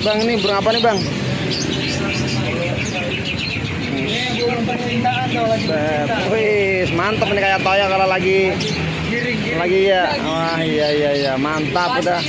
Bang, ini berapa nih bang? Wih, mantap nih kayak Toya kalau lagi ya. Wah iya mantap udah.